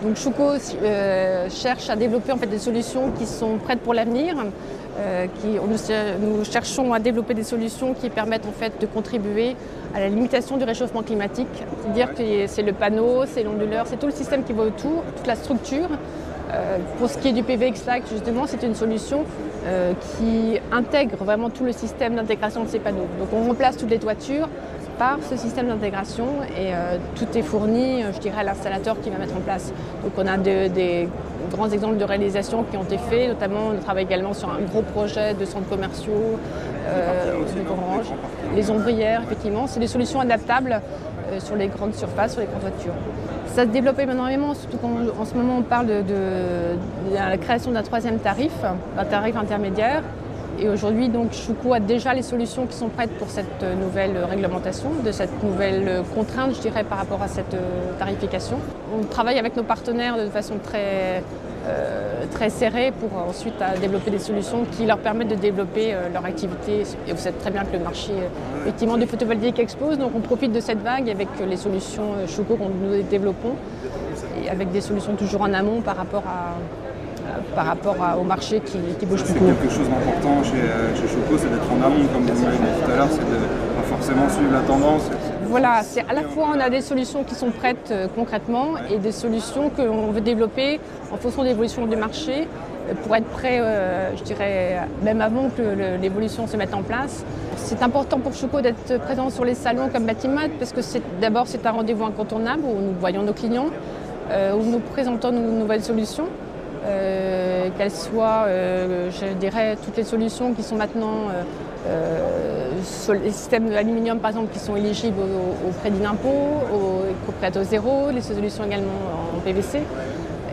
Donc Schuko cherche à développer en fait des solutions qui sont prêtes pour l'avenir. Nous cherchons à développer des solutions qui permettent en fait de contribuer à la limitation du réchauffement climatique. C'est-à-dire que c'est le panneau, c'est l'onduleur, c'est tout le système qui va autour, toute la structure. Pour ce qui est du PVX-Lac, justement, c'est une solution qui intègre vraiment tout le système d'intégration de ces panneaux. Donc on remplace toutes les toitures par ce système d'intégration et tout est fourni, je dirais, à l'installateur qui va mettre en place. Donc on a des grands exemples de réalisation qui ont été faits, notamment on travaille également sur un gros projet de centres commerciaux au Orange. Les ombrières, effectivement, c'est des solutions adaptables sur les grandes surfaces, sur les grandes toitures. Ça se développe énormément, surtout qu'en ce moment on parle de la création d'un troisième tarif, un tarif intermédiaire. Et aujourd'hui, donc, Schuko a déjà les solutions qui sont prêtes pour cette nouvelle réglementation, de cette nouvelle contrainte, je dirais, par rapport à cette tarification. On travaille avec nos partenaires de façon très serrée pour ensuite développer des solutions qui leur permettent de développer leur activité. Et vous savez très bien que le marché effectivement du photovoltaïque explose, donc on profite de cette vague avec les solutions Schuko que nous développons et avec des solutions toujours en amont par rapport au marché qui bouge beaucoup. C'est quelque chose d'important chez Schuko, c'est d'être en amont, comme vous m'avez dit tout à l'heure, c'est de pas forcément suivre la tendance. Voilà, c'est à la fois on a des solutions qui sont prêtes concrètement et des solutions que l'on veut développer en fonction de l'évolution du marché pour être prêt, je dirais, même avant que l'évolution se mette en place. C'est important pour Schuko d'être présent sur les salons comme Batimat parce que d'abord c'est un rendez-vous incontournable où nous voyons nos clients, où nous présentons nos nouvelles solutions. Qu'elles soient, je dirais, toutes les solutions qui sont maintenant sur les systèmes d'aluminium par exemple qui sont éligibles au crédit d'impôt, au éco-prêt au zéro, les solutions également en PVC,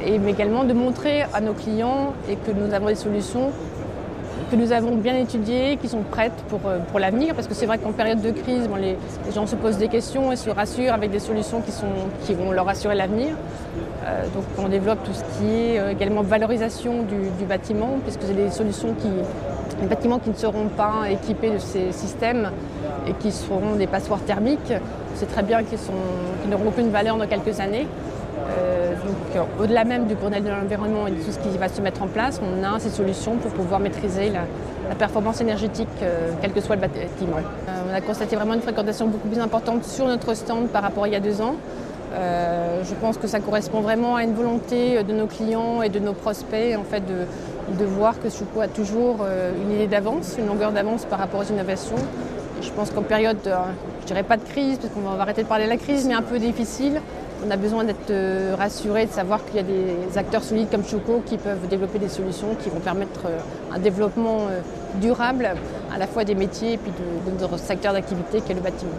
mais également de montrer à nos clients et que nous avons des solutions que nous avons bien étudiées, qui sont prêtes pour l'avenir, parce que c'est vrai qu'en période de crise, les gens se posent des questions et se rassurent avec des solutions qui vont leur assurer l'avenir. Donc on développe tout ce qui est également valorisation du bâtiment, puisque c'est des solutions des bâtiments qui ne seront pas équipés de ces systèmes et qui seront des passoires thermiques. C'est très bien qu'ils n'auront aucune valeur dans quelques années. Donc au-delà même du Grenelle de l'environnement et de tout ce qui va se mettre en place, on a ces solutions pour pouvoir maîtriser la performance énergétique, quel que soit le bâtiment. On a constaté vraiment une fréquentation beaucoup plus importante sur notre stand par rapport à il y a 2 ans. Je pense que ça correspond vraiment à une volonté de nos clients et de nos prospects en fait, de voir que Schuko a toujours une idée d'avance, une longueur d'avance par rapport aux innovations. Et je pense qu'en période, je dirais pas de crise, parce qu'on va arrêter de parler de la crise, mais un peu difficile, on a besoin d'être rassuré, de savoir qu'il y a des acteurs solides comme Schuko qui peuvent développer des solutions qui vont permettre un développement durable à la fois des métiers et puis de notre secteur d'activité qui est le bâtiment.